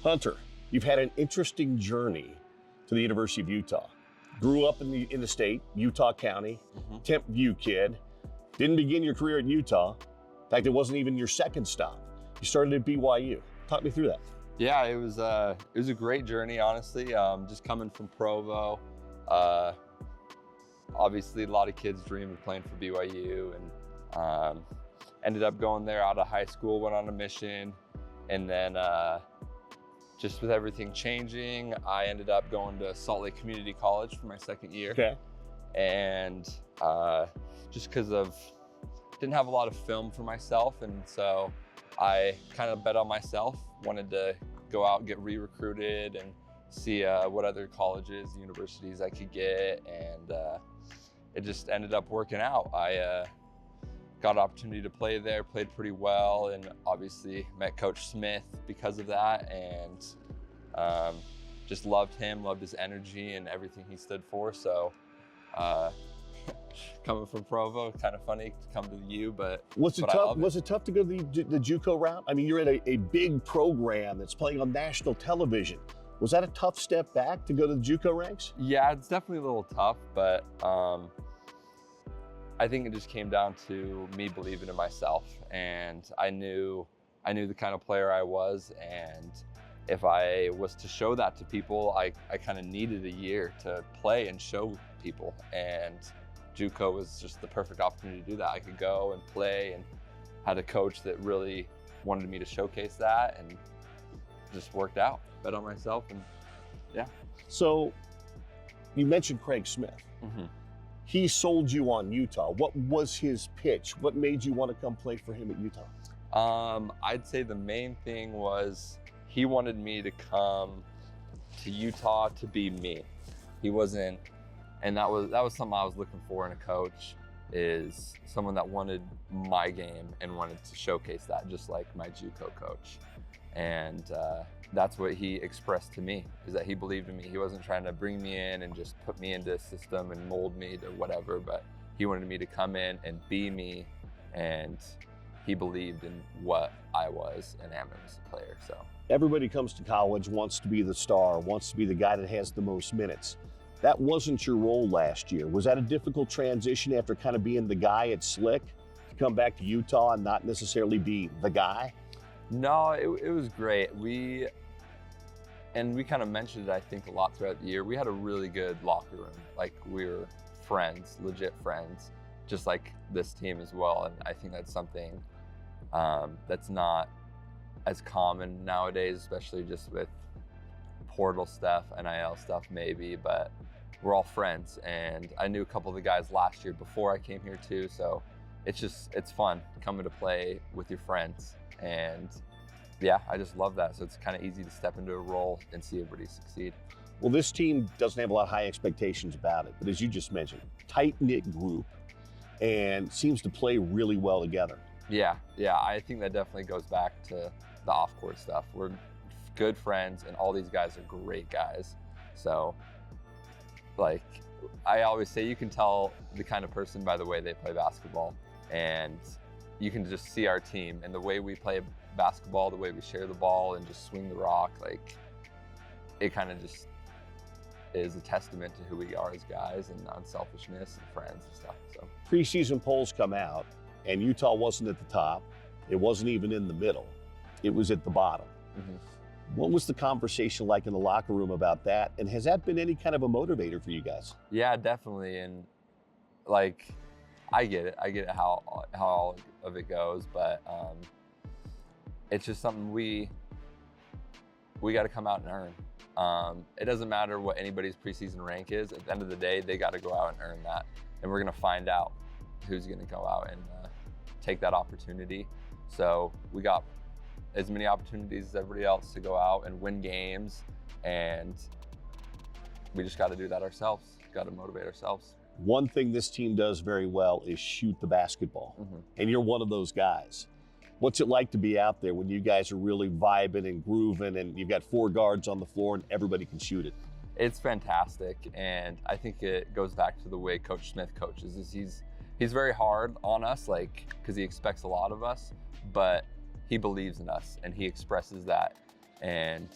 Hunter, you've had an interesting journey to the University of Utah. Grew up in the state, Utah County, Temp View kid. Didn't begin your career at Utah. In fact, it wasn't even your second stop. You started at BYU. Talk me through that. Yeah, it was a great journey, honestly. Just coming from Provo. Obviously, a lot of kids dream of playing for BYU, and ended up going there out of high school, went on a mission, and then just with everything changing, I ended up going to Salt Lake Community College for my second year. Okay. And just because didn't have a lot of film for myself, and so I kind of bet on myself, wanted to go out and get re-recruited and see what other colleges, universities I could get, and it just ended up working out. I got an opportunity to play there, played pretty well, and obviously met Coach Smith because of that, and just loved him, loved his energy and everything he stood for. So coming from Provo, kind of funny to come to the U, but was it tough to go the JUCO route? I mean, you're at a big program that's playing on national television. Was that a tough step back to go to the JUCO ranks? Yeah, it's definitely a little tough, but I think it just came down to me believing in myself, and I knew the kind of player I was, and if I was to show that to people, I kind of needed a year to play and show people, and JUCO was just the perfect opportunity to do that. I could go and play, and had a coach that really wanted me to showcase that, and just worked out. Bet on myself, and yeah. So you mentioned Craig Smith. Mm-hmm. He sold you on Utah. What was his pitch? What made you want to come play for him at Utah? I'd say the main thing was he wanted me to come to Utah to be me. He wasn't, and that was something I was looking for in a coach, is someone that wanted my game and wanted to showcase that, just like my JUCO coach. And that's what he expressed to me, is that he believed in me. He wasn't trying to bring me in and just put me into a system and mold me to whatever, but he wanted me to come in and be me, and he believed in what I was and am as a player. So everybody comes to college, wants to be the star, wants to be the guy that has the most minutes. That wasn't your role last year. Was that a difficult transition after kind of being the guy at Slick to come back to Utah and not necessarily be the guy? No, it was great. We kind of mentioned it, I think, a lot throughout the year. We had a really good locker room. Like, we were friends, legit friends, just like this team as well. And I think that's something that's not as common nowadays, especially just with portal stuff, NIL stuff maybe, but we're all friends. And I knew a couple of the guys last year before I came here too. So it's fun coming to play with your friends. And yeah, I just love that. So it's kind of easy to step into a role and see everybody succeed. Well, this team doesn't have a lot of high expectations about it, but as you just mentioned, tight-knit group and seems to play really well together. Yeah, I think that definitely goes back to the off-court stuff. We're good friends, and all these guys are great guys. So, like, I always say, you can tell the kind of person by the way they play basketball, and you can just see our team and the way we play basketball, the way we share the ball and just swing the rock. Like, it kind of just is a testament to who we are as guys, and unselfishness and friends and stuff. So preseason polls come out, and Utah wasn't at the top. It wasn't even in the middle. It was at the bottom. Mm-hmm. What was the conversation like in the locker room about that? And has that been any kind of a motivator for you guys? Yeah, definitely. And like, I get it how all of it goes, but it's just something we got to come out and earn. It doesn't matter what anybody's preseason rank is. At the end of the day, they got to go out and earn that, and we're going to find out who's going to go out and take that opportunity. So we got as many opportunities as everybody else to go out and win games, and we just got to do that ourselves. Got to motivate ourselves. One thing this team does very well is shoot the basketball, and you're one of those guys. What's it like to be out there when you guys are really vibing and grooving, and you've got 4 guards on the floor and everybody can shoot it? It's fantastic, and I think it goes back to the way Coach Smith coaches. He's very hard on us, like, because he expects a lot of us, but he believes in us, and he expresses that And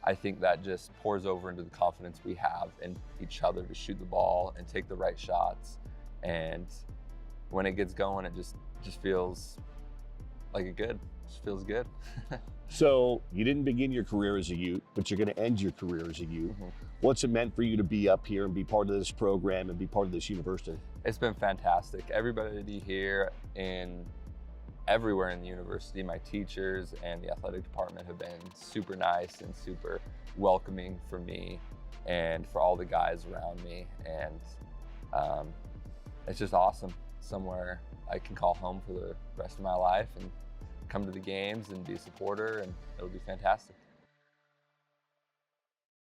I think that just pours over into the confidence we have in each other to shoot the ball and take the right shots. And when it gets going, it just feels like just feels good. So you didn't begin your career as a Ute, but you're going to end your career as a Ute. What's it meant for you to be up here and be part of this program and be part of this university? It's been fantastic. Everybody here and everywhere in the university, my teachers and the athletic department have been super nice and super welcoming for me and for all the guys around me. And it's just awesome. Somewhere I can call home for the rest of my life and come to the games and be a supporter, and it'll be fantastic.